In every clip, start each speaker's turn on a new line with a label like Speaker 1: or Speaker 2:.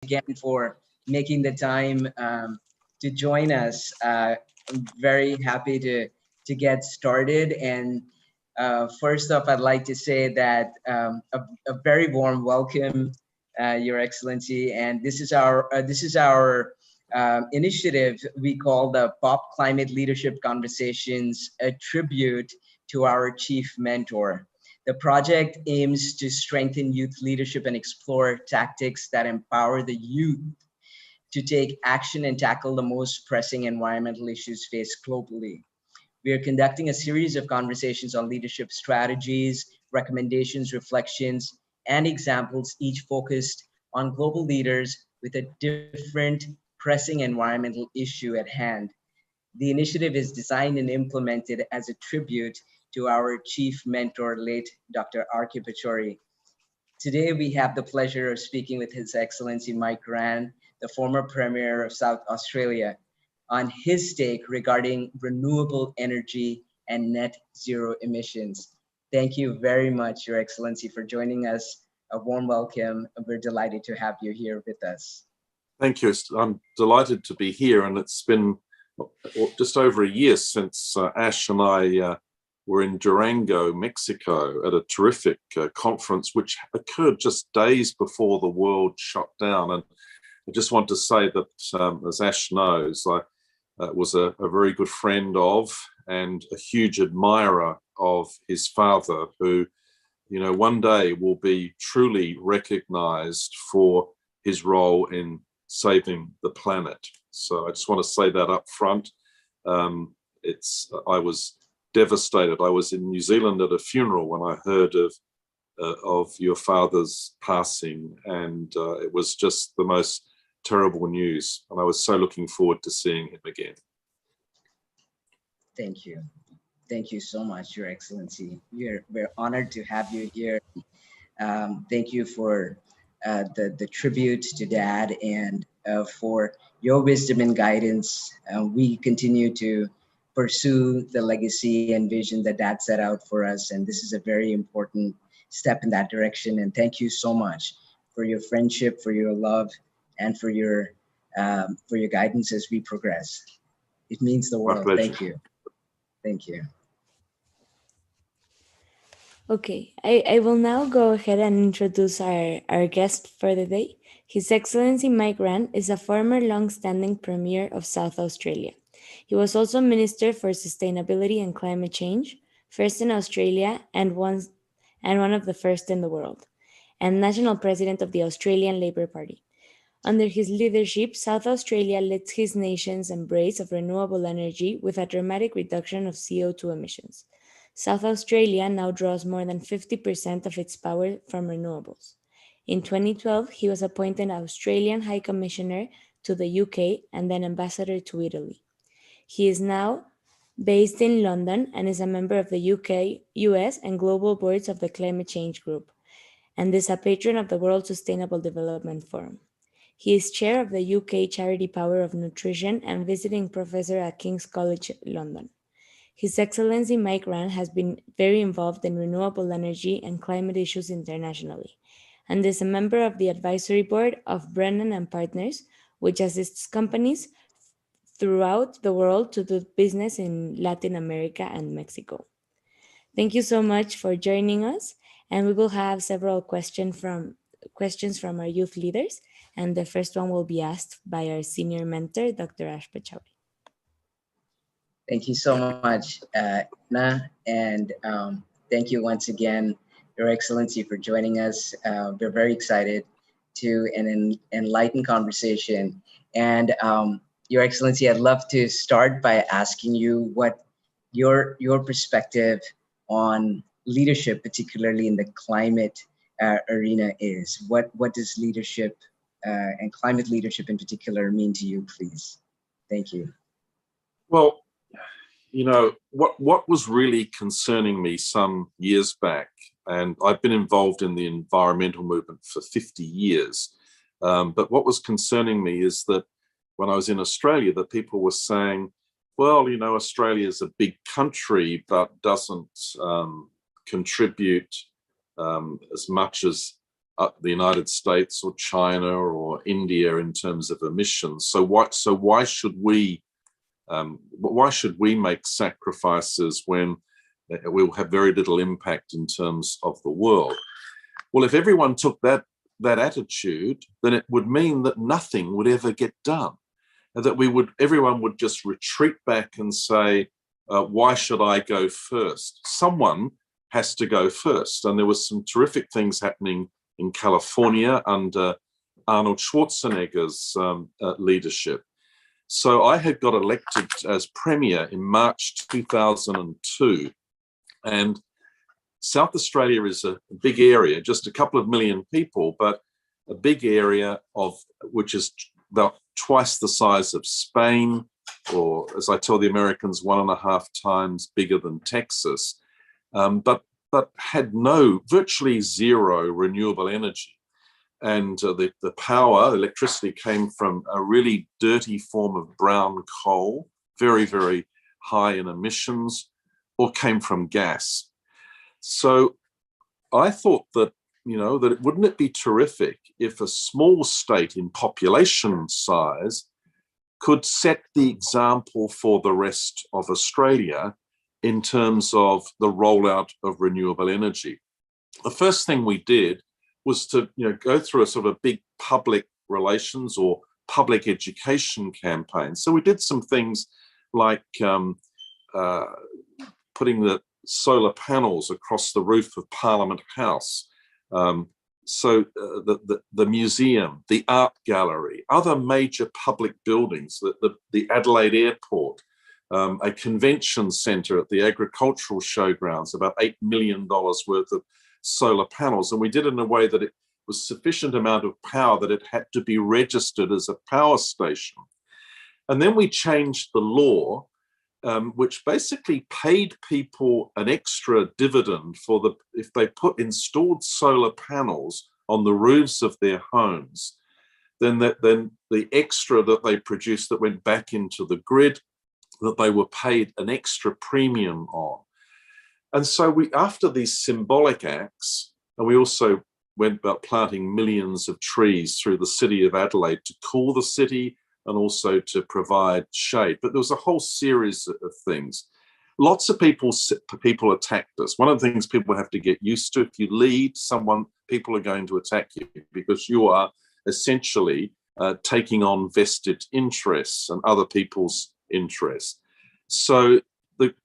Speaker 1: again for making the time to join us. I'm very happy to get started. And first off, I'd like to say that a very warm welcome, Your Excellency. And this is our initiative we call the POP Climate Leadership Conversations, a tribute to our chief mentor. The project aims to strengthen youth leadership and explore tactics that empower the youth to take action and tackle the most pressing environmental issues faced globally. We are conducting a series of conversations on leadership strategies, recommendations, reflections, and examples, each focused on global leaders with a different pressing environmental issue at hand. The initiative is designed and implemented as a tribute to our chief mentor, late Dr. R.K. Pachauri. Today, we have the pleasure of speaking with His Excellency Mike Rann, the former Premier of South Australia, on his take regarding renewable energy and net zero emissions. Thank you very much, Your Excellency, for joining us. A warm welcome. We're delighted to have you here with us.
Speaker 2: Thank you. I'm delighted to be here, and it's been just over a year since Ash and I were in Durango, Mexico, at a terrific conference which occurred just days before the world shut down. And I just want to say that, as Ash knows, I was a very good friend of and a huge admirer of his father, who, you know, one day will be truly recognized for his role in saving the planet. So I just want to say that up front. I was devastated. I was in New Zealand at a funeral when I heard of your father's passing, and it was just the most terrible news. And I was so looking forward to seeing him again.
Speaker 1: Thank you. Thank you so much, Your Excellency. We're honored to have you here. Thank you for the tribute to Dad and for your wisdom and guidance. We continue to pursue the legacy and vision that Dad set out for us, and this is a very important step in that direction. And thank you so much for your friendship, for your love, and for your guidance as we progress. It means the world. Thank you. Thank you.
Speaker 3: Okay, I will now go ahead and introduce our guest for the day. His Excellency Mike Rann is a former long-standing Premier of South Australia. He was also Minister for Sustainability and Climate Change, first in Australia and one of the first in the world, and National President of the Australian Labor Party. Under his leadership, South Australia led his nation's embrace of renewable energy with a dramatic reduction of CO2 emissions. South Australia now draws more than 50% of its power from renewables. In 2012, he was appointed Australian High Commissioner to the UK and then Ambassador to Italy. He is now based in London and is a member of the UK, US, and global boards of the Climate Change Group, and is a patron of the World Sustainable Development Forum. He is chair of the UK Charity Power of Nutrition and visiting professor at King's College London. His Excellency Mike Rann has been very involved in renewable energy and climate issues internationally, and is a member of the advisory board of Brennan and Partners, which assists companies throughout the world to do business in Latin America and Mexico. Thank you so much for joining us, and we will have several questions from our youth leaders, and the first one will be asked by our senior mentor, Dr. Ash Pachauri.
Speaker 1: Thank you so much, Anna, and thank you once again, Your Excellency, for joining us. We're very excited to an enlightened conversation. And Your Excellency, I'd love to start by asking you what your perspective on leadership, particularly in the climate arena, is. What does leadership and climate leadership in particular mean to you, please? Thank you.
Speaker 2: Well, you know, what was really concerning me some years back, and I've been involved in the environmental movement for 50 years, but what was concerning me is that when I was in Australia, that people were saying, well, you know, Australia is a big country, but doesn't contribute as much as the United States or China or India in terms of emissions. So why should we make sacrifices when we'll have very little impact in terms of the world? Well, if everyone took that attitude, then it would mean that nothing would ever get done, and that everyone would just retreat back and say, why should I go first? Someone has to go first. And there was some terrific things happening in California under Arnold Schwarzenegger's leadership. So I had got elected as premier in March 2002, and South Australia is a big area, just a couple of million people, but a big area which is about twice the size of Spain, or as I tell the Americans, 1.5 times bigger than Texas, but had virtually zero renewable energy. And the electricity came from a really dirty form of brown coal, very, very high in emissions, or came from gas. So I thought that, wouldn't it be terrific if a small state in population size could set the example for the rest of Australia in terms of the rollout of renewable energy? The first thing we did was to go through a sort of big public relations or public education campaign. So we did some things like putting the solar panels across the roof of Parliament House, the museum, the art gallery, other major public buildings, the Adelaide Airport, a convention centre at the agricultural showgrounds, about $8 million worth of solar panels. And we did it in a way that it was sufficient amount of power that it had to be registered as a power station. And then we changed the law, which basically paid people an extra dividend if they installed solar panels on the roofs of their homes, then the extra that they produced that went back into the grid, that they were paid an extra premium on. And so after these symbolic acts, and we also went about planting millions of trees through the city of Adelaide to cool the city and also to provide shade. But there was a whole series of things. Lots of people attacked us. One of the things people have to get used to, if you lead someone, people are going to attack you because you are essentially taking on vested interests and other people's interests.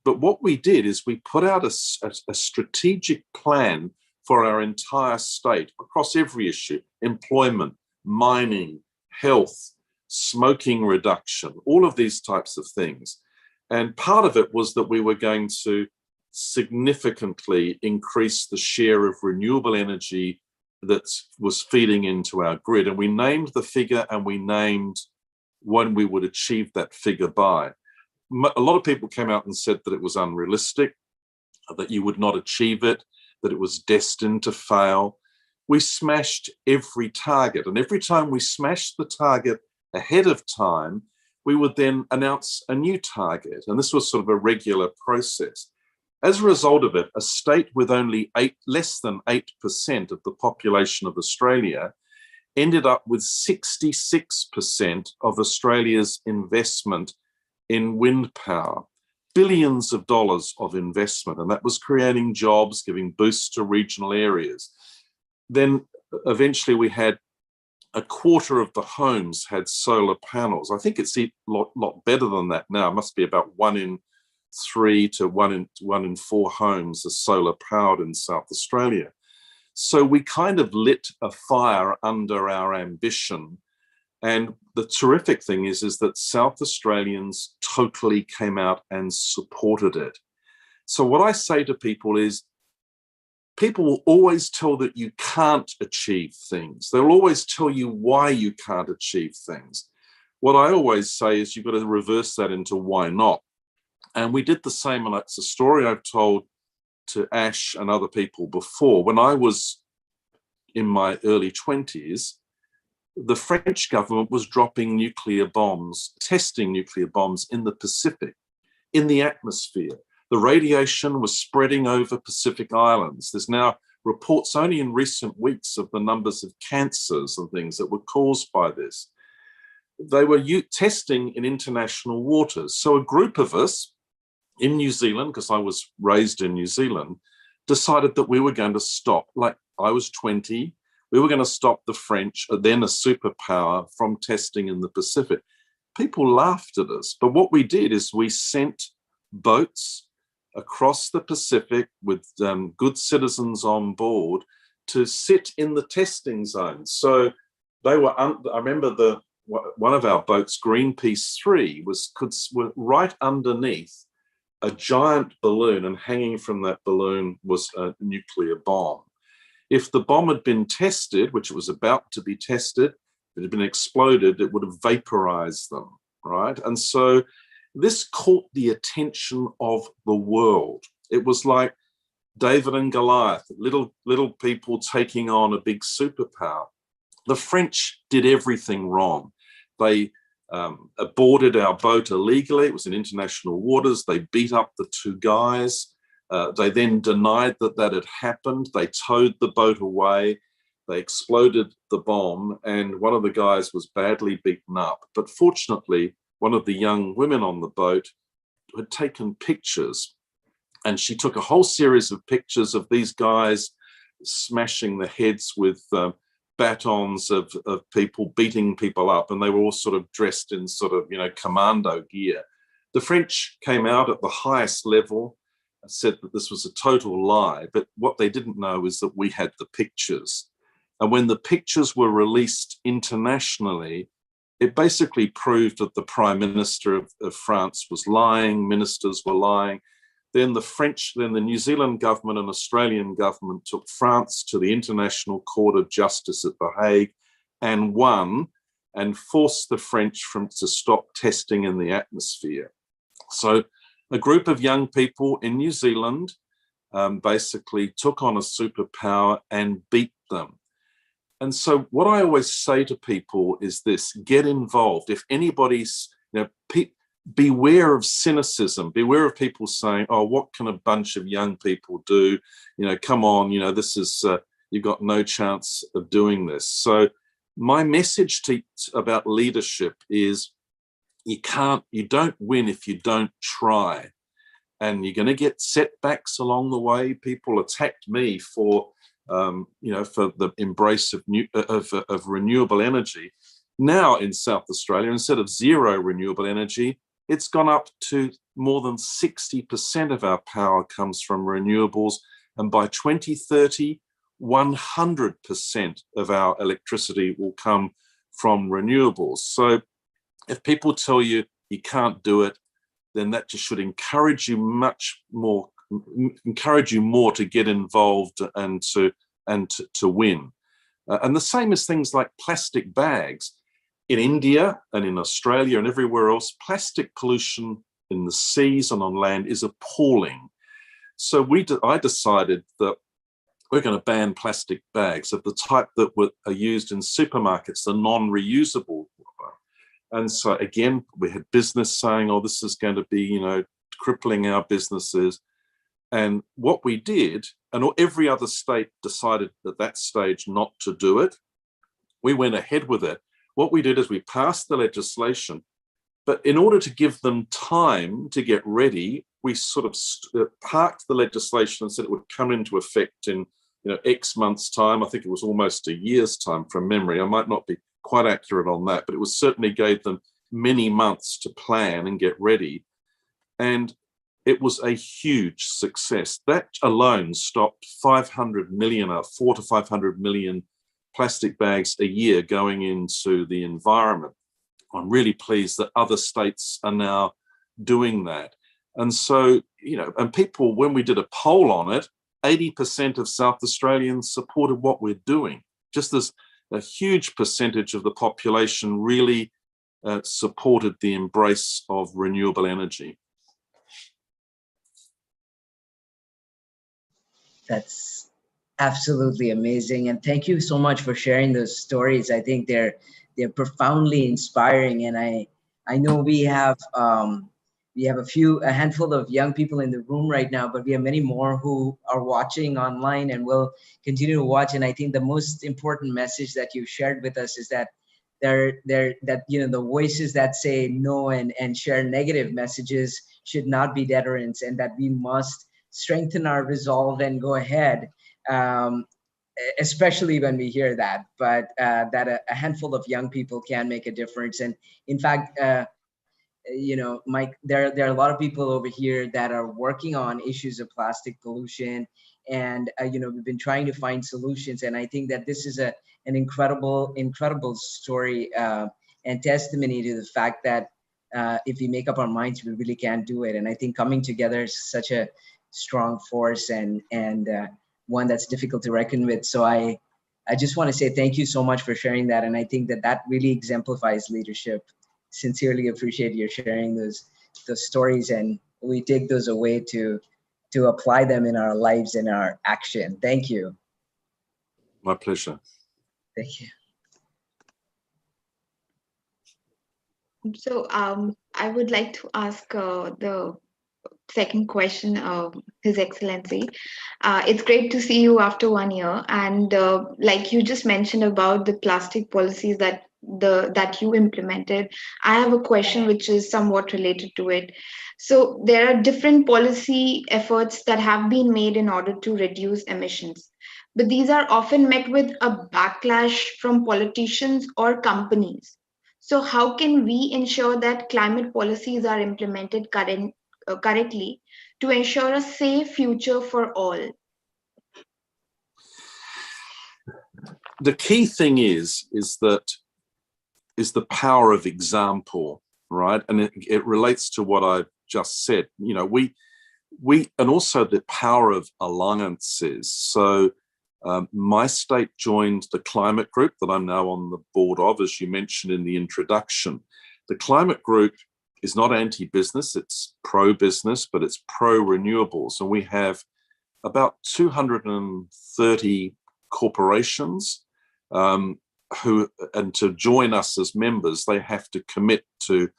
Speaker 2: But what we did is we put out a strategic plan for our entire state across every issue: employment, mining, health, smoking reduction, all of these types of things. And part of it was that we were going to significantly increase the share of renewable energy that was feeding into our grid. And we named the figure, and we named when we would achieve that figure by. A lot of people came out and said that it was unrealistic, that you would not achieve it, that it was destined to fail. We smashed every target. And every time we smashed the target ahead of time, we would then announce a new target. And this was sort of a regular process. As a result of it, a state with only less than 8% of the population of Australia ended up with 66% of Australia's investment in wind power, billions of dollars of investment, and that was creating jobs, giving boosts to regional areas. Then eventually we had a quarter of the homes had solar panels. I think it's a lot better than that now. It must be about 1 in 3 to 1 in 4 homes are solar powered in South Australia. So we kind of lit a fire under our ambition. And the terrific thing is that South Australians totally came out and supported it. So what I say to people is, people will always tell that you can't achieve things. They'll always tell you why you can't achieve things. What I always say is you've got to reverse that into why not. And we did the same, and it's a story I've told to Ash and other people before. When I was in my early 20s, the French government was dropping nuclear bombs, testing nuclear bombs in the Pacific, in the atmosphere. The radiation was spreading over Pacific Islands. There's now reports only in recent weeks of the numbers of cancers and things that were caused by this. They were testing in international waters. So a group of us in New Zealand, because I was raised in New Zealand, decided that we were going to stop. Like, I was 20, we were going to stop the French, then a superpower, from testing in the Pacific. People laughed at us, but what we did is we sent boats across the Pacific with good citizens on board to sit in the testing zones. So they were, I remember one of our boats, Greenpeace 3, were right underneath a giant balloon, and hanging from that balloon was a nuclear bomb. If the bomb had been tested, which it was about to be tested, if it had been exploded, it would have vaporized them, right? And so this caught the attention of the world. It was like David and Goliath, little people taking on a big superpower. The French did everything wrong. They boarded our boat illegally. It was in international waters. They beat up the two guys. They then denied that had happened. They towed the boat away. They exploded the bomb, and one of the guys was badly beaten up. But fortunately, one of the young women on the boat had taken pictures, and she took a whole series of pictures of these guys smashing the heads with batons of people, beating people up, and they were all sort of dressed in sort of, commando gear. The French came out at the highest level and said that this was a total lie, but what they didn't know is that we had the pictures. And when the pictures were released internationally, it basically proved that the Prime Minister of France was lying, ministers were lying. Then the New Zealand government and Australian government took France to the International Court of Justice at The Hague and won, and forced the French to stop testing in the atmosphere. So a group of young people in New Zealand basically took on a superpower and beat them. And so what I always say to people is this: get involved. If anybody's, beware of cynicism, beware of people saying, oh, what can a bunch of young people do? Come on, this is, you've got no chance of doing this. So my message about leadership is you don't win if you don't try. And you're going to get setbacks along the way. People attacked me for the embrace of renewable energy. Now in South Australia, instead of zero renewable energy, it's gone up to more than 60% of our power comes from renewables. And by 2030, 100% of our electricity will come from renewables. So if people tell you you can't do it, then that just should encourage you more to get involved and to win. And the same as things like plastic bags. In India and in Australia and everywhere else, plastic pollution in the seas and on land is appalling. So I decided that we're going to ban plastic bags of the type that are used in supermarkets, the non-reusable. And so again, we had business saying, oh, this is going to be, crippling our businesses. And what we did, and every other state decided at that stage not to do it, we went ahead with it. What we did is we passed the legislation, but in order to give them time to get ready, we sort of parked the legislation and said it would come into effect in X months' time. I think it was almost a year's time from memory. I might not be quite accurate on that, but it was certainly gave them many months to plan and get ready. And it was a huge success. That alone stopped 4 to 500 million plastic bags a year going into the environment. I'm really pleased that other states are now doing that. And so, and people, when we did a poll on it, 80% of South Australians supported what we're doing. Just as a huge percentage of the population really supported the embrace of renewable energy.
Speaker 1: That's absolutely amazing, and thank you so much for sharing those stories. I think they're profoundly inspiring, and I know we have we have a handful of young people in the room right now, but we have many more who are watching online and will continue to watch. And I think the most important message that you shared with us is that the voices that say no and share negative messages should not be deterrents, and that we must strengthen our resolve and go ahead, especially when we hear that. But that a handful of young people can make a difference. And in fact, Mike, there are a lot of people over here that are working on issues of plastic pollution, and we've been trying to find solutions. And I think that this is an incredible story and testimony to the fact that if we make up our minds, we really can do it. And I think coming together is such a strong force and one that's difficult to reckon with. So I just want to say thank you so much for sharing that. And I think that really exemplifies leadership. Sincerely appreciate your sharing those stories, and we take those away to apply them in our lives and our action. Thank you.
Speaker 2: My pleasure.
Speaker 1: Thank you.
Speaker 4: So I would like to ask the second question of His Excellency. It's great to see you after 1 year, and like you just mentioned about the plastic policies that you implemented, I have a question which is somewhat related to it. So there are different policy efforts that have been made in order to reduce emissions, but these are often met with a backlash from politicians or companies. So how can we ensure that climate policies are implemented correctly to ensure a safe future for all?
Speaker 2: The key thing is the power of example, right? And it relates to what I've just said. We and also the power of alliances. So my state joined the climate group that I'm now on the board of, as you mentioned in the introduction. The climate group is not anti-business, it's pro-business, but it's pro-renewables. And we have about 230 corporations and to join us as members, they have to commit to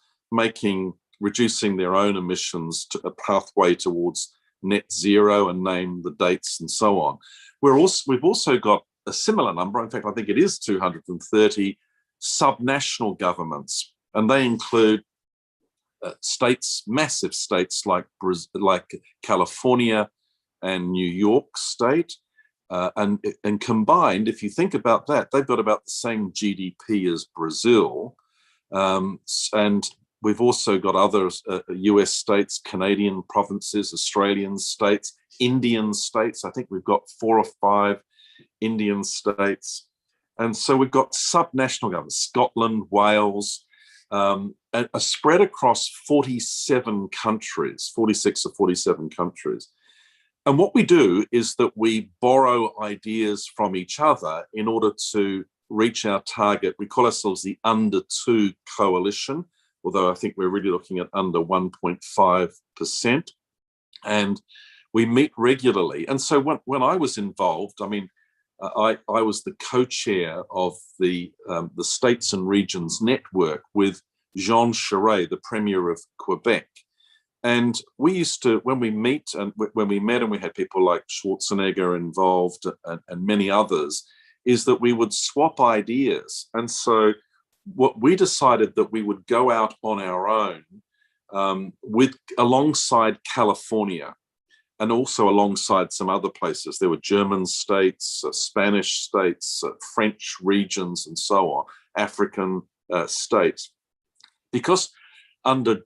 Speaker 2: reducing their own emissions to a pathway towards net zero and name the dates and so on. We've also got a similar number, in fact, I think it is 230 subnational governments, and they include states, massive states like California and New York State, and combined, if you think about that, they've got about the same GDP as Brazil, and we've also got other US states, Canadian provinces, Australian states, Indian states. I think we've got 4 or 5 Indian states. And so we've got subnational governments, Scotland, Wales, and are spread across 47 countries, 46 or 47 countries. And what we do is that we borrow ideas from each other in order to reach our target. We call ourselves the Under 2 Coalition, although I think we're really looking at under 1.5%. And we meet regularly. And so when I was involved, I mean, I was the co-chair of the States and Regions Network with Jean Charest, the Premier of Quebec. And we used to, when we met and we had people like Schwarzenegger involved and many others, is that we would swap ideas. And so what we decided that we would go out on our own alongside California and also alongside some other places. There were German states, Spanish states, French regions, and so on, African states. Because there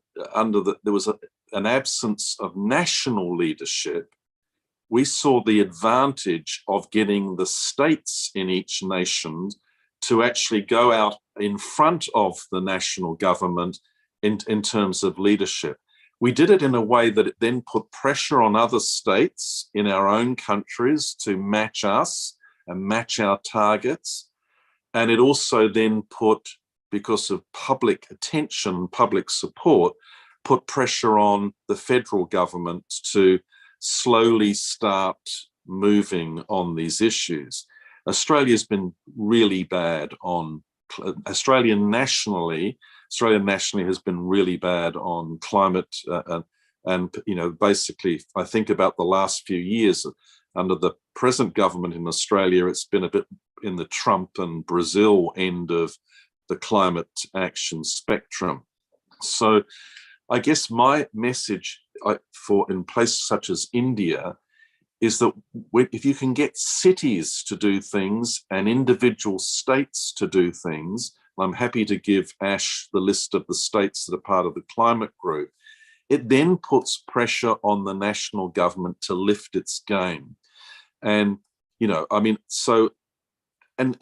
Speaker 2: was an absence of national leadership, we saw the advantage of getting the states in each nation to actually go out in front of the national government in terms of leadership. We did it in a way that it then put pressure on other states in our own countries to match us and match our targets. And it also then put, because of public attention, public support, put pressure on the federal government to slowly start moving on these issues. Australia's been really bad on, Australia nationally Australia nationally has been really bad on climate, and basically, I think about the last few years under the present government in Australia, it's been a bit in the Trump and Brazil end of the climate action spectrum. So I guess my message for in places such as India is that if you can get cities to do things and individual states to do things, I'm happy to give Ash the list of the states that are part of the climate group, it then puts pressure on the national government to lift its game. And, and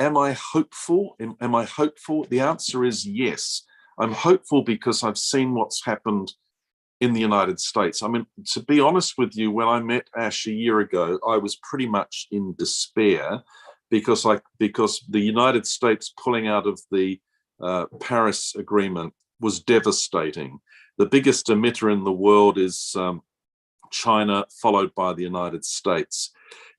Speaker 2: am I hopeful? Am I hopeful? The answer is yes. I'm hopeful because I've seen what's happened in the United States. I mean, to be honest with you, when I met Ash a year ago, I was pretty much in despair because the United States pulling out of the Paris Agreement was devastating. The biggest emitter in the world is China, followed by the United States.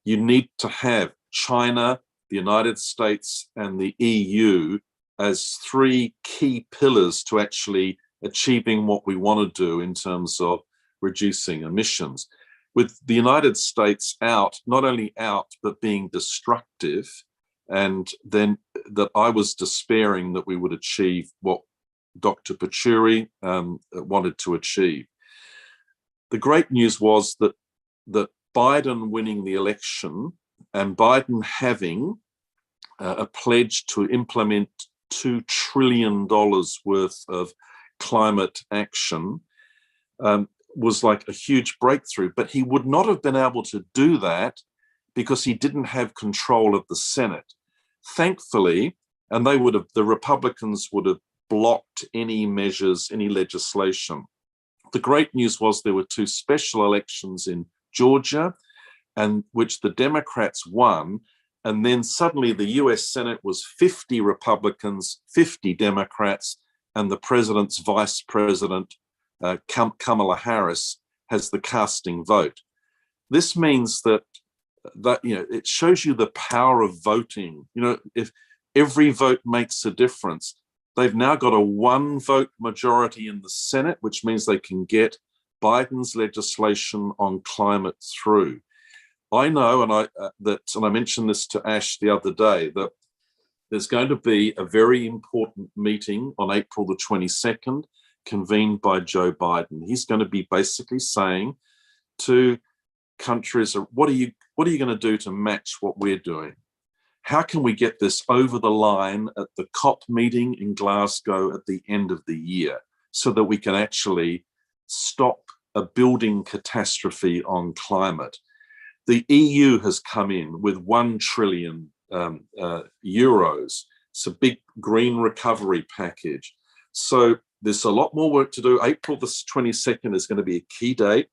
Speaker 2: You need to have China, the United States, and the EU as three key pillars to actually achieving what we want to do in terms of reducing emissions. With the United States out, not only out, but being destructive, and then that I was despairing that we would achieve what Dr. Pachauri wanted to achieve. The great news was that Biden winning the election and Biden having a pledge to implement $2 trillion worth of climate action was like a huge breakthrough, but he would not have been able to do that because he didn't have control of the Senate. Thankfully, and the Republicans would have blocked any measures, any legislation. The great news was there were two special elections in Georgia, and which the Democrats won, and then suddenly the US Senate was 50 Republicans, 50 Democrats, and the president's vice president, Kamala Harris, has the casting vote. This means that it shows you the power of voting. If every vote makes a difference, they've now got a one vote majority in the Senate, which means they can get Biden's legislation on climate through. I know, and I mentioned this to Ash the other day, that there's going to be a very important meeting on April the 22nd, convened by Joe Biden. He's going to be basically saying to countries, what are you going to do to match what we're doing? How can we get this over the line at the COP meeting in Glasgow at the end of the year so that we can actually stop a building catastrophe on climate? The EU has come in with 1 trillion euros. It's a big green recovery package. So there's a lot more work to do. April the 22nd is going to be a key date.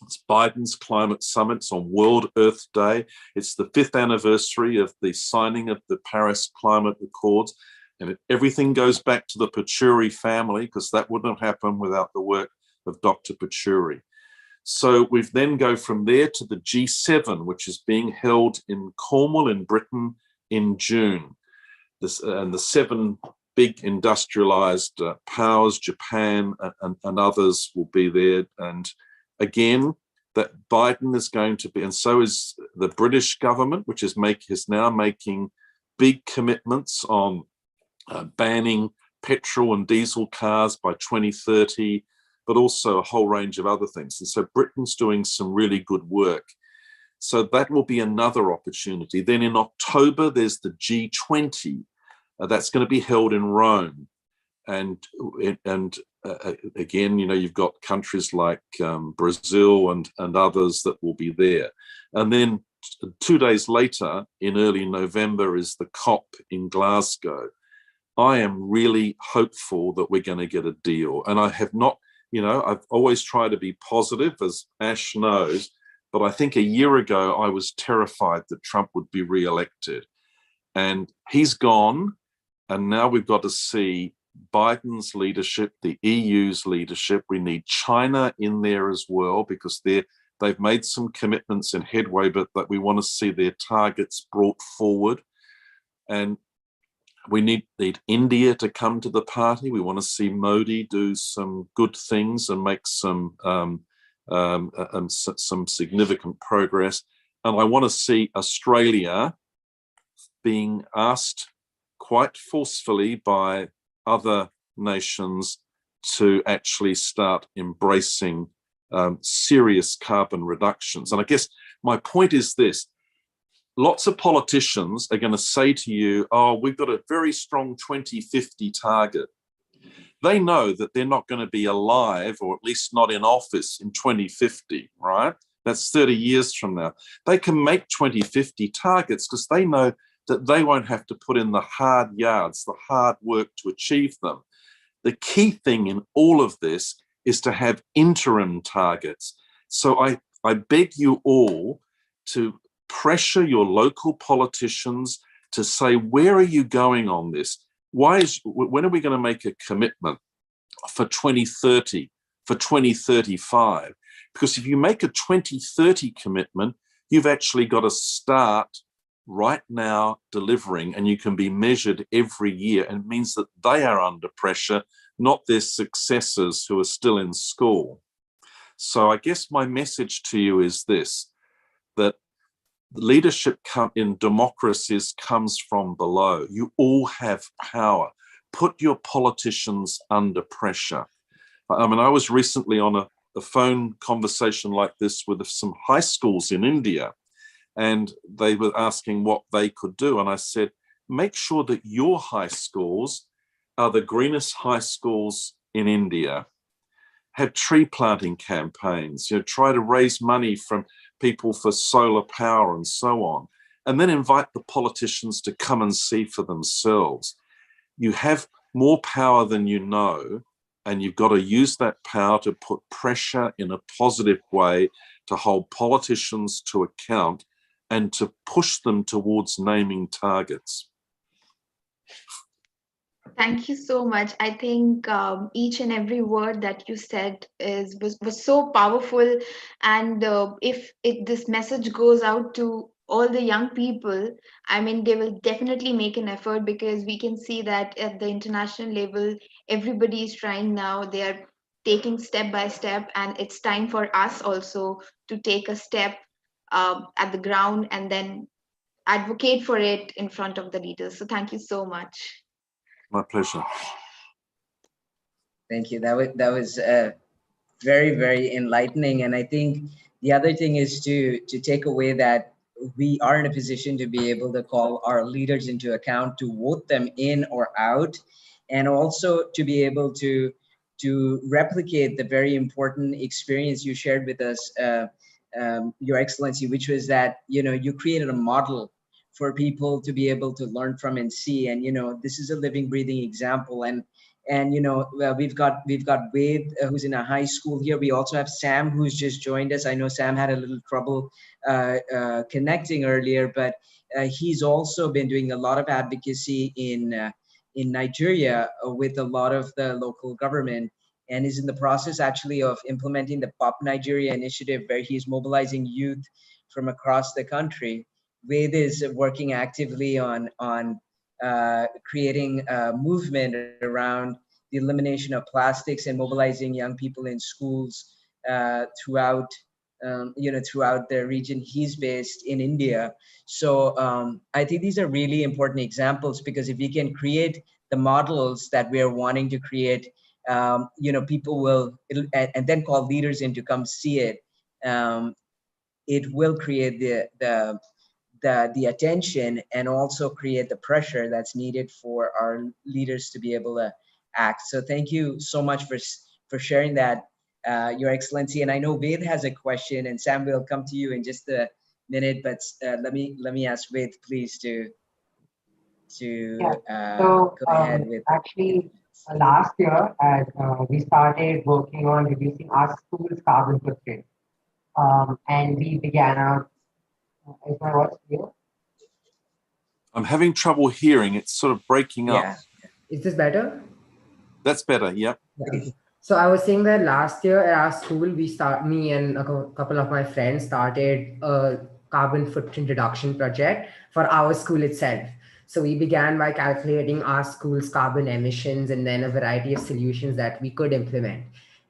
Speaker 2: It's Biden's climate summits on World Earth Day. It's the 5th anniversary of the signing of the Paris Climate Accords. And everything goes back to the Pachauri family, because that wouldn't have happened without the work of Dr. Pachauri. So we then go from there to the G7, which is being held in Cornwall in Britain in June. And the 7 big industrialized powers, Japan and others, will be there. And again, that Biden is going to be, and so is the British government, which is now making big commitments on banning petrol and diesel cars by 2030, but also a whole range of other things. And so Britain's doing some really good work. So that will be another opportunity. Then in October, there's the G20. That's going to be held in Rome. And again, you've got countries like Brazil and others that will be there. And then 2 days later, in early November, is the COP in Glasgow. I am really hopeful that we're going to get a deal. And I have not, I've always tried to be positive, as Ash knows, but I think a year ago, I was terrified that Trump would be re-elected. And he's gone. And now we've got to see Biden's leadership, the EU's leadership. We need China in there as well, because they've made some commitments in headway, but that we want to see their targets brought forward. And We need India to come to the party. We want to see Modi do some good things and make some significant progress. And I want to see Australia being asked quite forcefully by other nations to actually start embracing serious carbon reductions. And I guess my point is this: lots of politicians are going to say to you, oh, we've got a very strong 2050 target. They know that they're not going to be alive, or at least not in office, in 2050, right? That's 30 years from now. They can make 2050 targets because they know that they won't have to put in the hard yards, the hard work to achieve them. The key thing in all of this is to have interim targets. So I beg you all to pressure your local politicians to say, where are you going on this? When are we going to make a commitment for 2030, for 2035? Because if you make a 2030 commitment, you've actually got to start right now delivering, and you can be measured every year. And it means that they are under pressure, not their successors who are still in school. So I guess my message to you is this, that leadership in democracies comes from below. You all have power. Put your politicians under pressure. I mean, I was recently on a phone conversation like this with some high schools in India, and they were asking what they could do. And I said, make sure that your high schools are the greenest high schools in India. Have tree planting campaigns, try to raise money from people for solar power and so on. And then invite the politicians to come and see for themselves. You have more power than you know, and you've got to use that power to put pressure in a positive way to hold politicians to account and to push them towards naming targets.
Speaker 4: Thank you so much. I think each and every word that you said was so powerful. And if this message goes out to all the young people, I mean, they will definitely make an effort, because we can see that at the international level, everybody is trying now. They are taking step by step, and it's time for us also to take a step at the ground and then advocate for it in front of the leaders. So thank you so much.
Speaker 2: My pleasure.
Speaker 1: Thank you. That was very, very enlightening. And I think the other thing is to take away that we are in a position to be able to call our leaders into account, to vote them in or out, and also to be able to replicate the very important experience you shared with us, Your Excellency, which was that you created a model for people to be able to learn from and see. And this is a living, breathing example. And we've got Wade, who's in a high school here. We also have Sam, who's just joined us. I know Sam had a little trouble connecting earlier, but he's also been doing a lot of advocacy in Nigeria with a lot of the local government, and is in the process actually of implementing the Pop Nigeria initiative, where he's mobilizing youth from across the country. Wade is working actively on creating a movement around the elimination of plastics and mobilizing young people in schools throughout the region. He's based in India. So I think these are really important examples, because if we can create the models that we are wanting to create, people will, and then call leaders in to come see it. It will create the attention, and also create the pressure that's needed for our leaders to be able to act. So thank you so much for sharing that, Your Excellency. And I know Ved has a question, and Sam will come to you in just a minute, but let me ask Ved, please, to go ahead with.
Speaker 5: Actually, last year, as we started working on reducing our school's carbon footprint, and we began our. Is my voice clear?
Speaker 2: I'm having trouble hearing. It's sort of breaking up.
Speaker 5: Is this better?
Speaker 2: That's better. Yep.
Speaker 5: Yeah. So I was saying that last year at our school, me and a couple of my friends started a carbon footprint reduction project for our school itself. So we began by calculating our school's carbon emissions and then a variety of solutions that we could implement.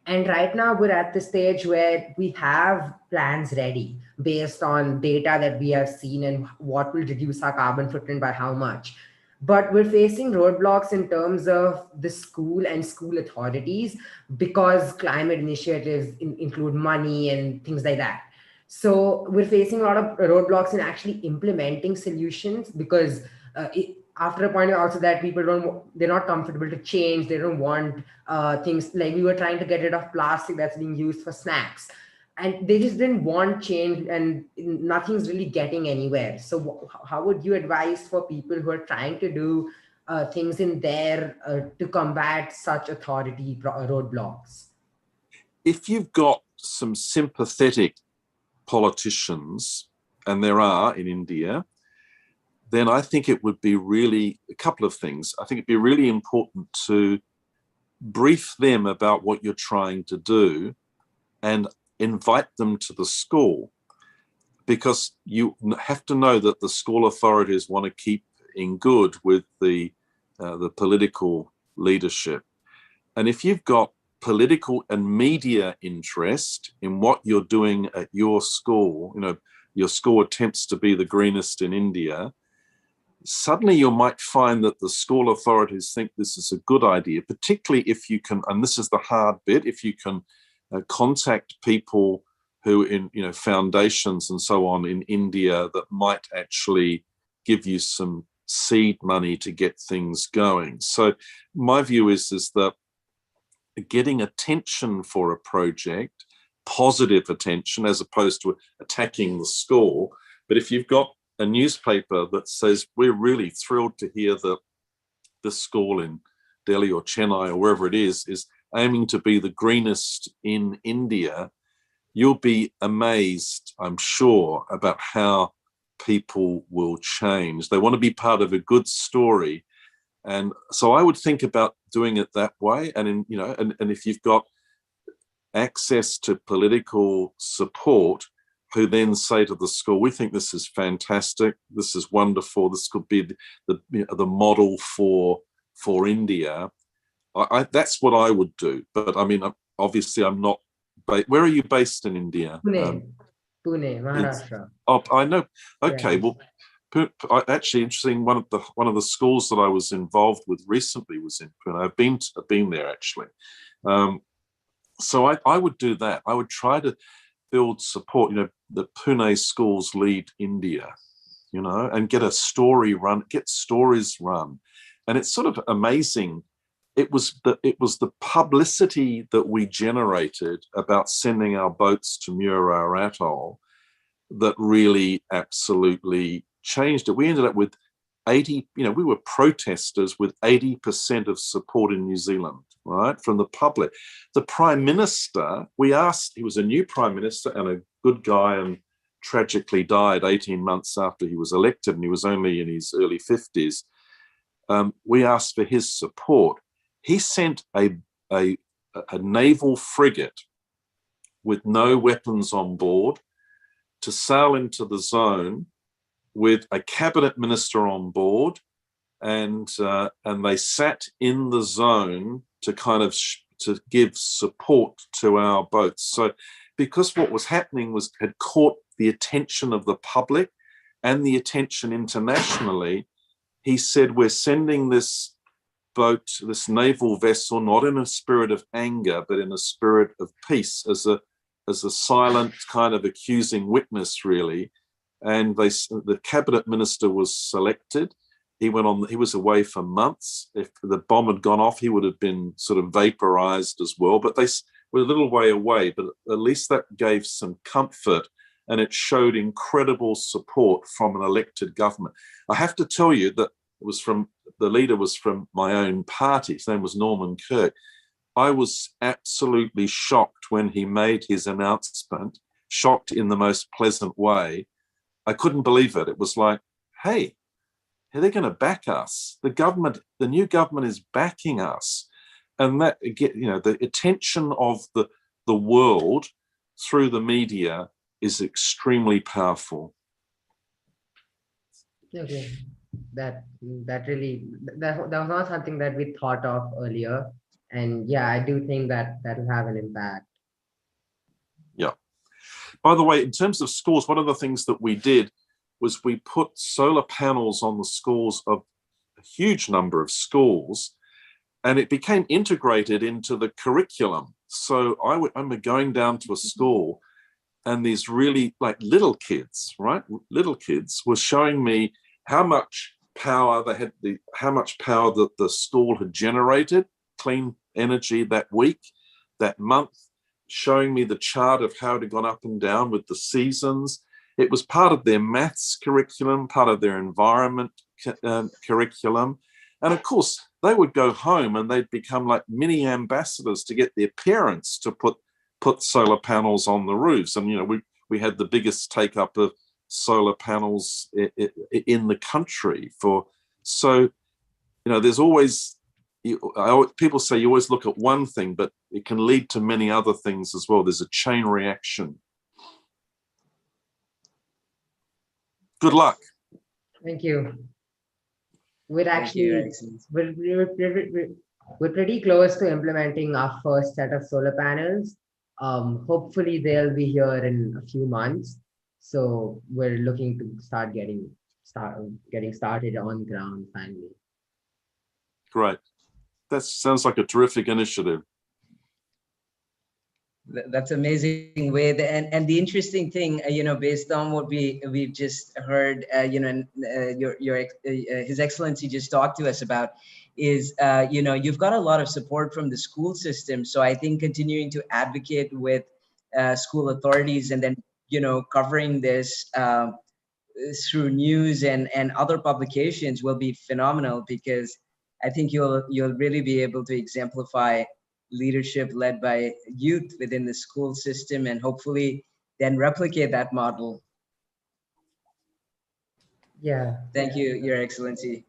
Speaker 5: And right now we're at the stage where we have plans ready based on data that we have seen and what will reduce our carbon footprint by how much. But we're facing roadblocks in terms of the school and school authorities because climate initiatives include money and things like that. So we're facing a lot of roadblocks in actually implementing solutions because after a point also that they're not comfortable to change. They don't want things like we were trying to get rid of plastic that's being used for snacks, and they just didn't want change, and nothing's really getting anywhere. So how would you advise for people who are trying to do things in there to combat such authority roadblocks?
Speaker 2: If you've got some sympathetic politicians, and there are in India, then I think it would be really a couple of things. I think it'd be really important to brief them about what you're trying to do and invite them to the school, because you have to know that the school authorities want to keep in good with the political leadership. And if you've got political and media interest in what you're doing at your school, your school attempts to be the greenest in India, suddenly you might find that the school authorities think this is a good idea, particularly if you can, and this is the hard bit, if you can contact people who in foundations and so on in India that might actually give you some seed money to get things going. So my view is that getting attention for a project, positive attention, as opposed to attacking the school. But if you've got a newspaper that says, we're really thrilled to hear that this school in Delhi or Chennai or wherever it is aiming to be the greenest in India, you'll be amazed, I'm sure, about how people will change. They want to be part of a good story. And so I would think about doing it that way. And if you've got access to political support, who then say to the school, we think this is fantastic, this is wonderful, this could be the model for India. That's what I would do. But I mean, obviously I'm not. Where are you based in India?
Speaker 5: Pune, Maharashtra.
Speaker 2: Oh, I know. Okay,
Speaker 5: Yeah.
Speaker 2: well, actually interesting. One of the schools that I was involved with recently was in Pune. I've been there actually. So I would do that. I would try to build support. The Pune schools lead India, and get stories run, and it's sort of amazing. It was the publicity that we generated about sending our boats to Muir Atoll that really absolutely changed it. We ended up with 80, we were protesters with 80% of support in New Zealand, right, from the public. The Prime Minister, we asked, he was a new Prime Minister and a good guy, and tragically died 18 months after he was elected, and he was only in his early 50s. We asked for his support. He sent a naval frigate with no weapons on board to sail into the zone with a cabinet minister on board, and they sat in the zone to kind of to give support to our boats. So because what was happening had caught the attention of the public and the attention internationally, he said, we're sending this boat, this naval vessel, not in a spirit of anger, but in a spirit of peace, as a silent kind of accusing witness, really. And the cabinet minister was selected. He was away for months. If the bomb had gone off, he would have been sort of vaporized as well. But they were a little way away, but at least that gave some comfort, and it showed incredible support from an elected government. I have to tell you that the leader was from my own party. His name was Norman Kirk. I was absolutely shocked when he made his announcement, shocked in the most pleasant way. I couldn't believe it. It was like, hey, they're going to back us. The new government is backing us. And that, the attention of the world through the media is extremely powerful.
Speaker 5: Okay. that really that was not something that we thought of earlier. And yeah, I do think that that will have an impact.
Speaker 2: Yeah. By the way, in terms of schools, one of the things that we did was we put solar panels on the schools of a huge number of schools, and it became integrated into the curriculum. So I remember going down to a school, and these really like little kids, right? Little kids were showing me how much power they had, how much power that the school had generated, clean energy that week, that month, showing me the chart of how it had gone up and down with the seasons. It was part of their maths curriculum, part of their environment curriculum. And of course, they would go home and they'd become like mini ambassadors to get their parents to put solar panels on the roofs. And, you know, we had the biggest take up of solar panels in the country so, you know, there's always, people say you always look at one thing, but it can lead to many other things as well. There's a chain reaction. Good luck.
Speaker 5: Thank you. We're actually we're pretty close to implementing our first set of solar panels. Hopefully they'll be here in a few months. So we're looking to start getting started on ground finally.
Speaker 2: Great. That sounds like a terrific initiative.
Speaker 1: That's amazing, Wade. And the interesting thing, you know, based on what we've just heard, you know, His Excellency just talked to us about, is you know, you've got a lot of support from the school system. So I think continuing to advocate with school authorities, and then, you know, covering this through news and other publications will be phenomenal, because I think you'll really be able to exemplify leadership led by youth within the school system, and hopefully then replicate that model.
Speaker 5: Yeah.
Speaker 1: Thank you, Your Excellency.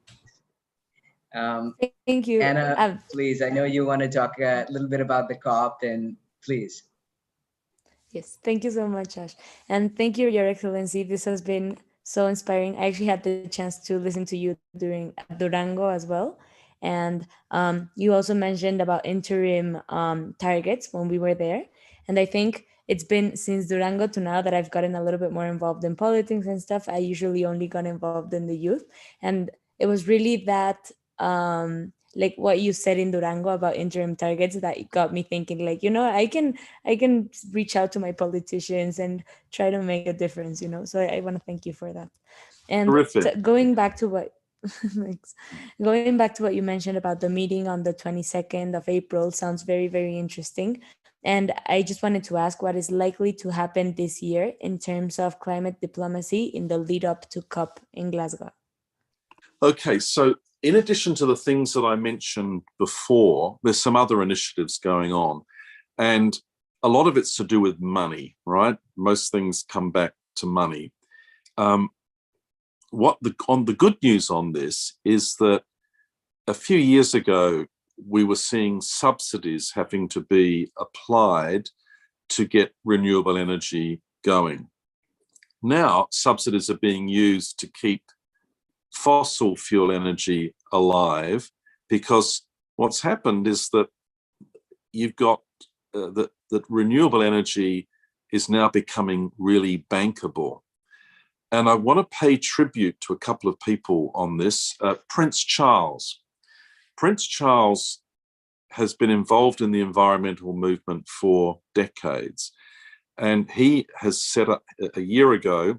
Speaker 3: Thank you.
Speaker 1: Anna, please, I know you want to talk a little bit about the COP, and please.
Speaker 3: Yes, thank you so much, Ash. And thank you, Your Excellency. This has been so inspiring. I actually had the chance to listen to you during Durango as well. And you also mentioned about interim targets when we were there. And I think it's been since Durango to now that I've gotten a little bit more involved in politics and stuff. I usually only got involved in the youth. And it was really that like what you said in Durango about interim targets that got me thinking, like, you know, I can reach out to my politicians and try to make a difference, you know. So I want to thank you for that. And going back to what thanks. Going back to what you mentioned about the meeting on the 22nd of April sounds very, very interesting. And I just wanted to ask what is likely to happen this year in terms of climate diplomacy in the lead up to COP in Glasgow.
Speaker 2: Okay, so in addition to the things that I mentioned before, there's some other initiatives going on. And a lot of it's to do with money, right? Most things come back to money. The good news on this is that a few years ago, we were seeing subsidies having to be applied to get renewable energy going. Now, subsidies are being used to keep fossil fuel energy alive, because what's happened is that you've got that renewable energy is now becoming really bankable. And I want to pay tribute to a couple of people on this. Prince Charles. Prince Charles has been involved in the environmental movement for decades. And he has set up a year ago,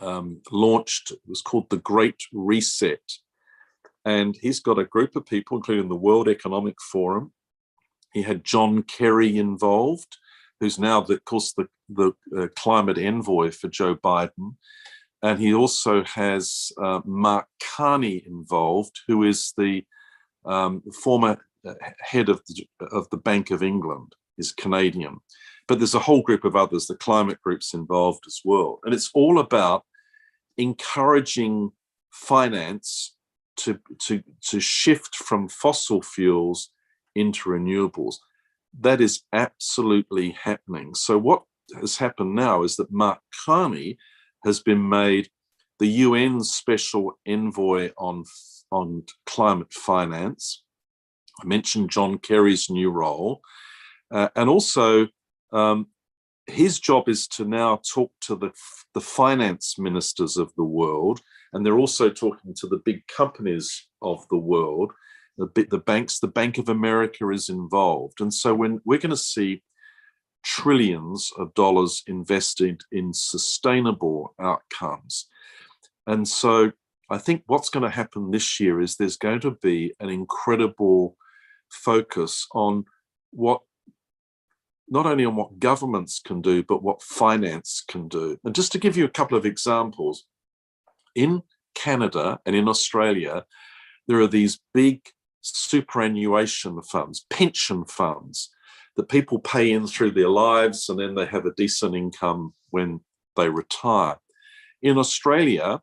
Speaker 2: launched, it was called the Great Reset. And he's got a group of people, including the World Economic Forum. He had John Kerry involved, who's now, of course, the climate envoy for Joe Biden. And he also has Mark Carney involved, who is the former head of the Bank of England, is Canadian. But there's a whole group of others, the climate groups involved as well. And it's all about encouraging finance to shift from fossil fuels into renewables. That is absolutely happening. So what has happened now is that Mark Carney has been made the UN Special Envoy on Climate Finance. I mentioned John Kerry's new role. And also, his job is to now talk to the finance ministers of the world, and they're also talking to the big companies of the world, the banks. The Bank of America is involved. And so when we're going to see trillions of dollars invested in sustainable outcomes. And so I think what's going to happen this year is there's going to be an incredible focus on what, not only on what governments can do, but what finance can do. And just to give you a couple of examples, in Canada and in Australia, there are these big superannuation funds, pension funds, that people pay in through their lives, and then they have a decent income when they retire. In Australia,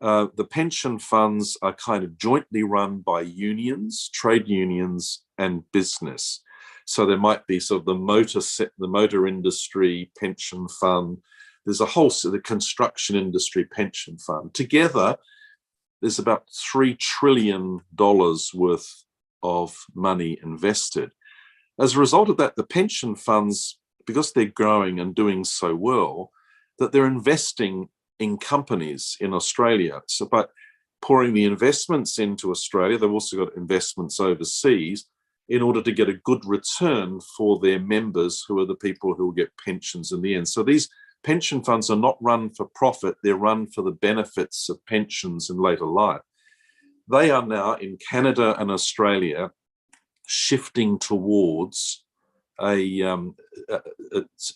Speaker 2: the pension funds are kind of jointly run by unions, trade unions, and business. So there might be sort of the motor industry pension fund. There's a whole the construction industry pension fund. Together, there's about $3 trillion worth of money invested. As a result of that, the pension funds, because they're growing and doing so well, that they're investing in companies in Australia. So by pouring the investments into Australia, they've also got investments overseas in order to get a good return for their members, who are the people who will get pensions in the end. So these pension funds are not run for profit, they're run for the benefits of pensions in later life. They are now in Canada and Australia shifting towards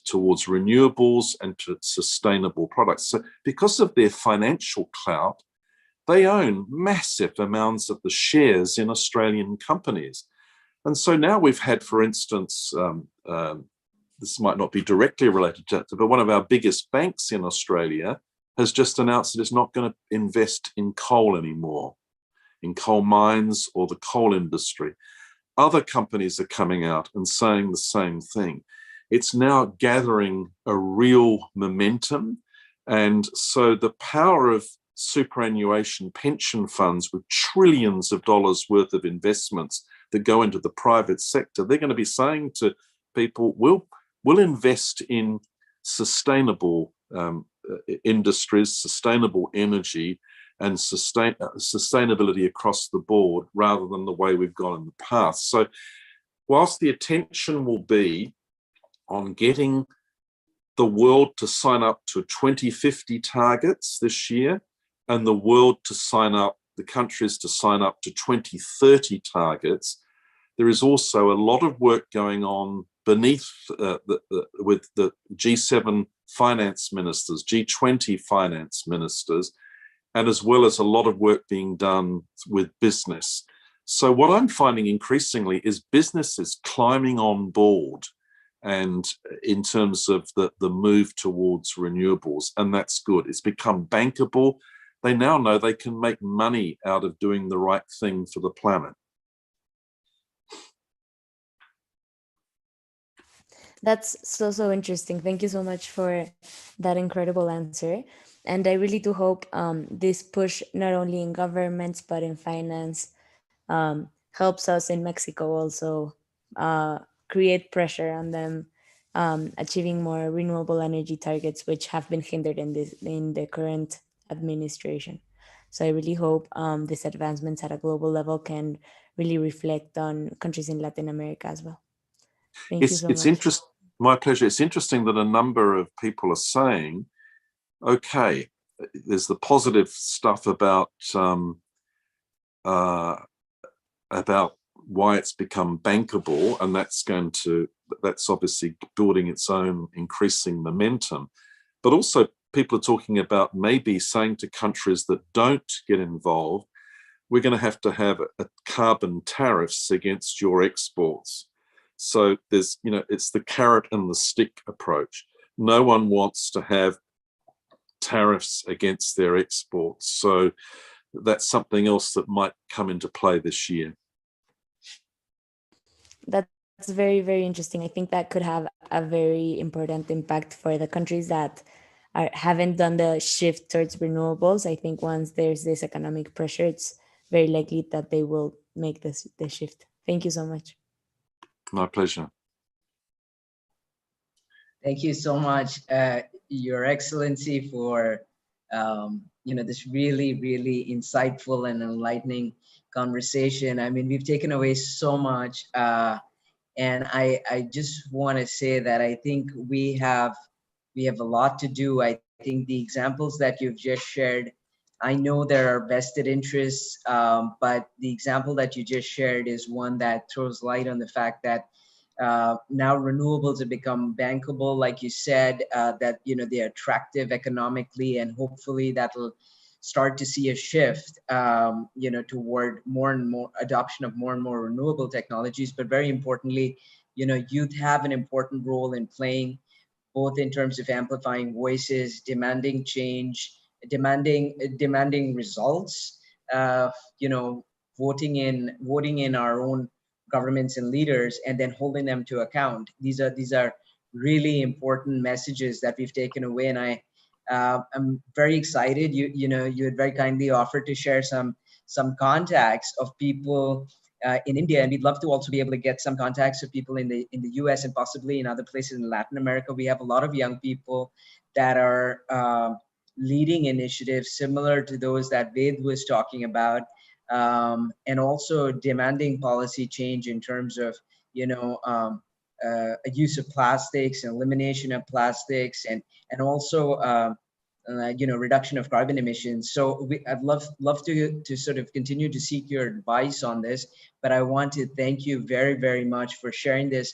Speaker 2: towards renewables and to sustainable products. So because of their financial clout, they own massive amounts of the shares in Australian companies. And so now we've had, for instance, this might not be directly related to it, but one of our biggest banks in Australia has just announced that it's not going to invest in coal anymore, in coal mines or the coal industry. Other companies are coming out and saying the same thing. It's now gathering a real momentum. And so the power of superannuation pension funds with trillions of dollars worth of investments that go into the private sector, they're going to be saying to people, we'll invest in sustainable industries, sustainable energy, and sustainability across the board, rather than the way we've gone in the past. So whilst the attention will be on getting the world to sign up to 2050 targets this year, and the world to sign up, the countries to sign up to 2030 targets, there is also a lot of work going on beneath with the G7 finance ministers, G20 finance ministers, and as well as a lot of work being done with business. So what I'm finding increasingly is businesses climbing on board, and in terms of the move towards renewables, and that's good. It's become bankable. They now know they can make money out of doing the right thing for the planet.
Speaker 3: That's so interesting. Thank you so much for that incredible answer. And I really do hope this push, not only in governments, but in finance, helps us in Mexico also create pressure on them achieving more renewable energy targets, which have been hindered in the current administration. So I really hope these advancements at a global level can really reflect on countries in Latin America as well. Thank you so much.
Speaker 2: Interesting. My pleasure. It's interesting that a number of people are saying, okay, there's the positive stuff about why it's become bankable, and that's obviously building its own increasing momentum. But also people are talking about maybe saying to countries that don't get involved, we're going to have a carbon tariffs against your exports. So there's, it's the carrot and the stick approach. No one wants to have tariffs against their exports. So that's something else that might come into play this year.
Speaker 3: That's very, very interesting. I think that could have a very important impact for the countries that haven't done the shift towards renewables. I think once there's this economic pressure, it's very likely that they will make the shift. Thank you so much.
Speaker 2: My pleasure.
Speaker 1: Thank you so much, Your Excellency, for this really, really insightful and enlightening conversation. I mean, we've taken away so much, and I just want to say that I think we have a lot to do. I think the examples that you've just shared, I know there are vested interests, but the example that you just shared is one that throws light on the fact that now renewables have become bankable, like you said, that they're attractive economically, and hopefully that'll start to see a shift toward more and more adoption of more and more renewable technologies. But very importantly, youth have an important role in playing, both in terms of amplifying voices, demanding change, demanding results, voting in our own governments and leaders, and then holding them to account. These are really important messages that we've taken away, and I'm very excited. You had very kindly offered to share some contacts of people in India, and we'd love to also be able to get some contacts of people in the US and possibly in other places in Latin America. We have a lot of young people that are leading initiatives similar to those that Ved was talking about, and also demanding policy change in terms of use of plastics and elimination of plastics, and also reduction of carbon emissions. So I'd love to sort of continue to seek your advice on this, but I want to thank you very, very much for sharing this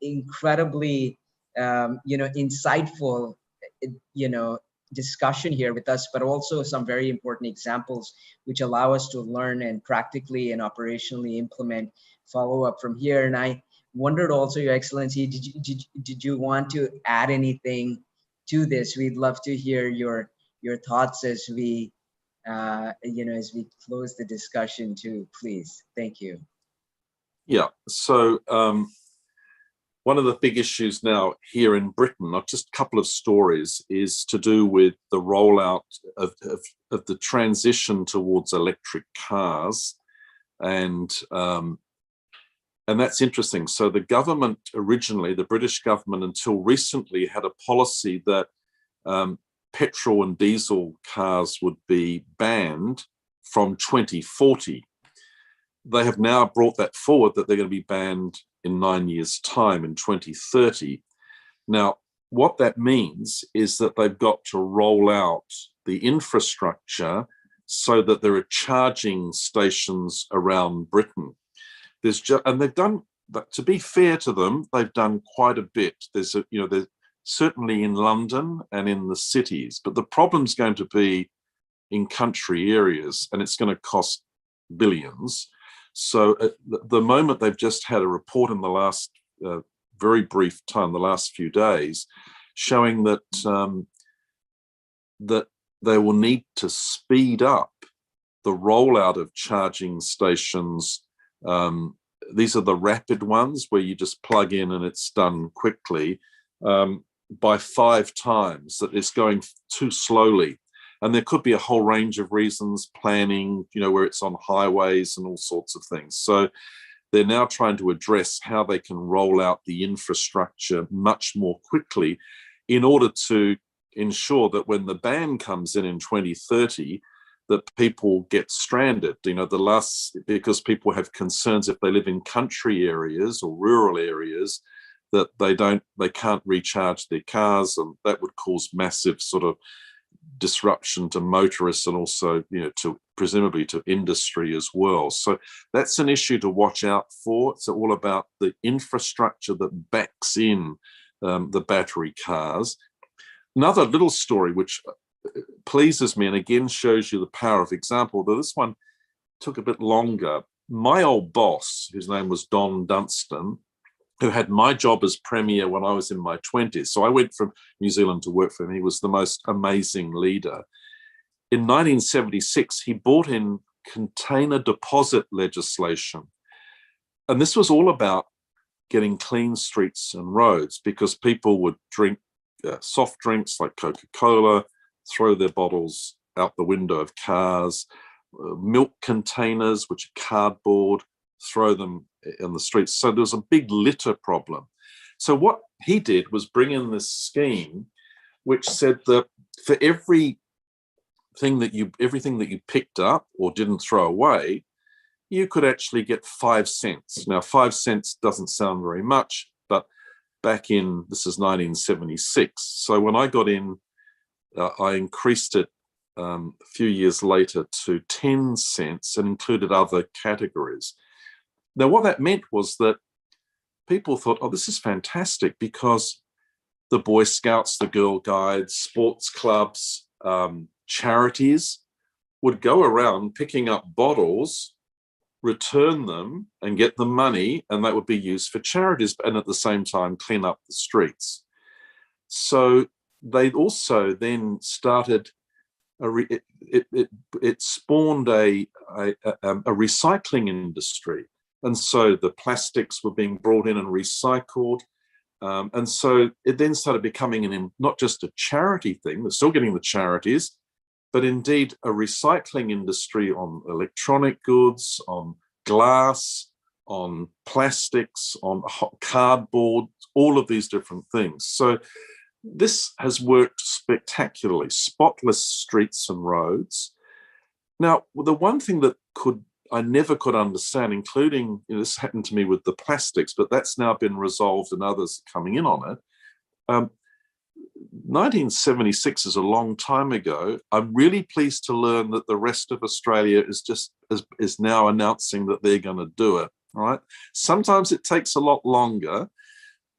Speaker 1: incredibly insightful discussion here with us, but also some very important examples which allow us to learn and practically and operationally implement follow up from here. And I wondered also, Your Excellency, did you want to add anything to this? We'd love to hear your thoughts as we as we close the discussion too, please. Thank you.
Speaker 2: Yeah, so one of the big issues now here in Britain, not just a couple of stories, is to do with the rollout of the transition towards electric cars. And that's interesting. So the government originally, the British government until recently, had a policy that petrol and diesel cars would be banned from 2040. They have now brought that forward, that they're going to be banned in 9 years' time, in 2030. Now, what that means is that they've got to roll out the infrastructure so that there are charging stations around Britain. And they've done, but to be fair to them, they've done quite a bit. There's certainly in London and in the cities, but the problem's going to be in country areas, and it's going to cost billions. So at the moment, they've just had a report in the last very brief time, the last few days, showing that that they will need to speed up the rollout of charging stations. These are the rapid ones where you just plug in and it's done quickly, by 5 times. That it's going too slowly. And there could be a whole range of reasons, planning, where it's on highways and all sorts of things. So they're now trying to address how they can roll out the infrastructure much more quickly in order to ensure that when the ban comes in 2030, that people get stranded, because people have concerns if they live in country areas or rural areas, that they can't recharge their cars, and that would cause massive sort of disruption to motorists and also, to presumably to industry as well. So that's an issue to watch out for. It's all about the infrastructure that backs in the battery cars. Another little story which pleases me and again shows you the power of example, though this one took a bit longer. My old boss, whose name was Don Dunstan, who had my job as Premier when I was in my 20s. So I went from New Zealand to work for him. He was the most amazing leader. In 1976, he brought in container deposit legislation. And this was all about getting clean streets and roads, because people would drink soft drinks like Coca-Cola, throw their bottles out the window of cars, milk containers, which are cardboard, throw them in the streets. So there was a big litter problem. So what he did was bring in this scheme which said that for everything that you picked up or didn't throw away, you could actually get 5 cents. Now, 5 cents doesn't sound very much, but back in, this is 1976. So when I got in, I increased it a few years later to 10 cents and included other categories. Now, what that meant was that people thought, oh, this is fantastic, because the Boy Scouts, the Girl Guides, sports clubs, charities would go around picking up bottles, return them and get the money, and that would be used for charities, and at the same time clean up the streets. So they also then started it spawned a recycling industry, and so the plastics were being brought in and recycled, and so it then started becoming not just a charity thing. They're still getting the charities, but indeed a recycling industry on electronic goods, on glass, on plastics, on cardboard, all of these different things. So this has worked spectacularly, spotless streets and roads. Now, the one thing that I never could understand, including, this happened to me with the plastics, but that's now been resolved and others coming in on it. 1976 is a long time ago. I'm really pleased to learn that the rest of Australia is now announcing that they're going to do it. Right? Sometimes it takes a lot longer,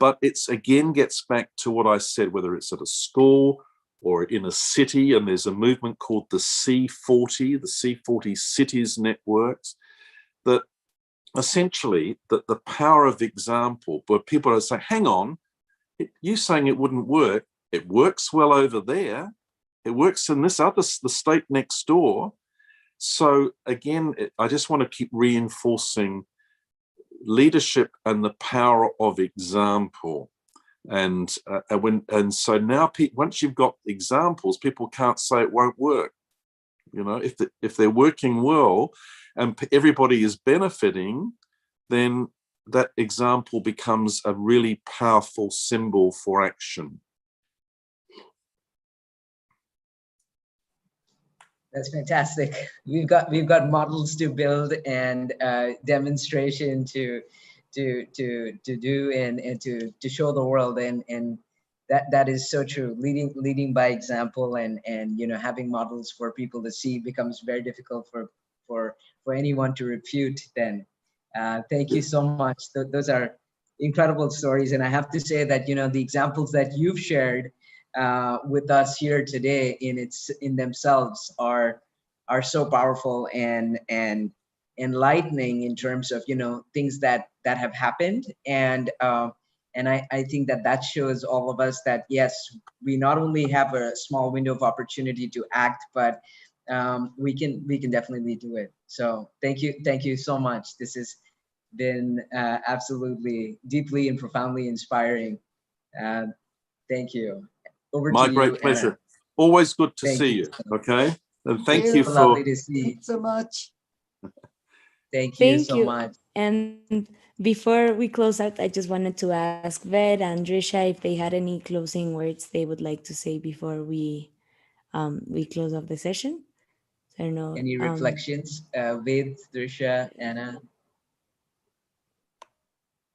Speaker 2: but it's again gets back to what I said, whether it's at a school or in a city, and there's a movement called the C40, the C40 Cities Networks, that essentially that the power of example, where people are saying, hang on, you saying it wouldn't work, it works well over there, it works in the state next door. So again, I just want to keep reinforcing leadership and the power of example. And so now once you've got examples, people can't say it won't work. If they're working well and everybody is benefiting, then that example becomes a really powerful symbol for action.
Speaker 1: That's fantastic. We've got models to build and demonstration to do and to show the world, and that is so true. Leading by example, and having models for people to see becomes very difficult for anyone to refute. Then, thank you so much. Those are incredible stories, and I have to say that the examples that you've shared with us here today in themselves are so powerful and enlightening in terms of things that have happened, and I think that shows all of us that yes, we not only have a small window of opportunity to act, but we can definitely do it. So thank you so much. This has been absolutely deeply and profoundly inspiring. Thank you. Over
Speaker 2: My
Speaker 1: to you,
Speaker 2: great pleasure.
Speaker 1: Anna.
Speaker 2: Always good to
Speaker 1: Thank
Speaker 2: see you. Okay, and thank you for
Speaker 1: lovely to see.
Speaker 6: Thanks so much.
Speaker 1: Thank you so much.
Speaker 3: And before we close out, I just wanted to ask Ved and Drisha if they had any closing words they would like to say before we close off the session. I don't know.
Speaker 1: Any reflections, Ved, Drisha, Anna?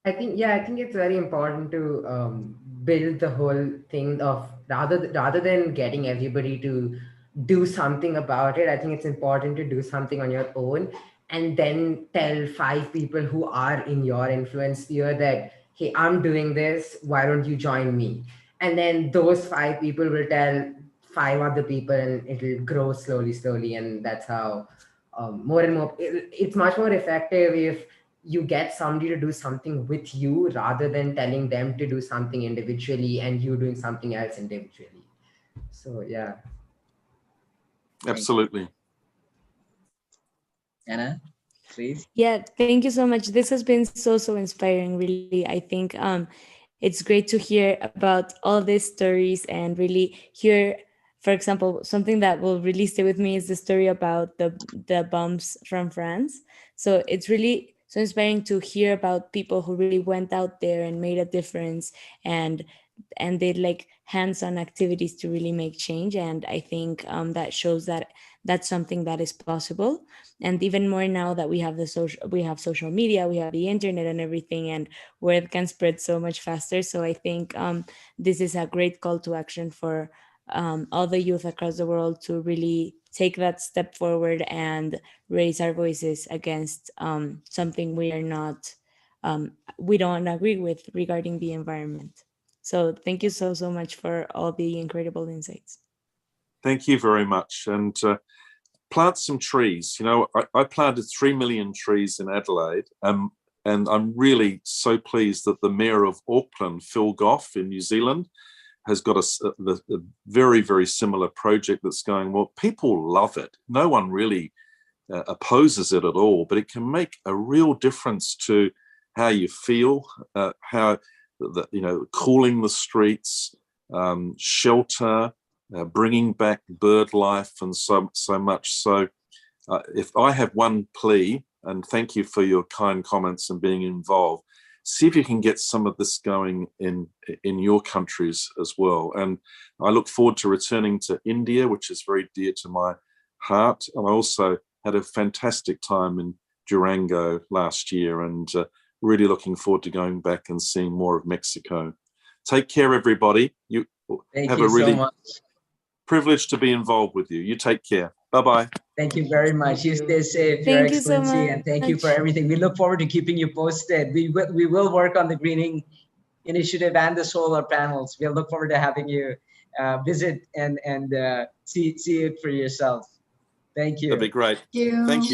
Speaker 5: I think it's very important to build the whole thing of rather than getting everybody to do something about it. I think it's important to do something on your own, and then tell 5 people who are in your influence sphere that, hey, I'm doing this, why don't you join me? And then those 5 people will tell 5 other people, and it'll grow slowly, and that's how more and more it's much more effective if you get somebody to do something with you rather than telling them to do something individually and you doing something else individually. So yeah.
Speaker 2: Absolutely.
Speaker 1: Anna, please.
Speaker 3: Yeah, thank you so much. This has been so inspiring, really. I think it's great to hear about all these stories and really hear, for example, something that will really stay with me is the story about the bombs from France. So it's really so inspiring to hear about people who really went out there and made a difference, and did like hands-on activities to really make change. And I think that shows that that's something that is possible. And even more now that we have social media, we have the internet and everything, and word can spread so much faster. So I think this is a great call to action for all the youth across the world to really take that step forward and raise our voices against something we are not we don't agree with regarding the environment. So thank you so much for all the incredible insights.
Speaker 2: Thank you very much. And plant some trees. You know, I planted 3 million trees in Adelaide. And I'm really so pleased that the Mayor of Auckland, Phil Goff in New Zealand, has got a very, very similar project that's going well. People love it. No one really opposes it at all, but it can make a real difference to how you feel, how, cooling the streets, shelter, bringing back bird life and so much. So if I have one plea, and thank you for your kind comments and being involved, see if you can get some of this going in your countries as well. And I look forward to returning to India, which is very dear to my heart. And I also had a fantastic time in Durango last year, and really looking forward to going back and seeing more of Mexico. Take care, everybody. You
Speaker 1: Thank
Speaker 2: have
Speaker 1: you
Speaker 2: a really
Speaker 1: so much.
Speaker 2: privilege to be involved with you. You take care. Bye-bye.
Speaker 1: Thank you very much. You stay safe, Your
Speaker 3: Thank you so
Speaker 1: Excellency,
Speaker 3: much.
Speaker 1: and thank you for everything. We look forward to keeping you posted. We will work on the greening initiative and the solar panels. We'll look forward to having you visit and see it for yourself. Thank you.
Speaker 2: That'd be great.
Speaker 4: Thank you.
Speaker 2: Thank you.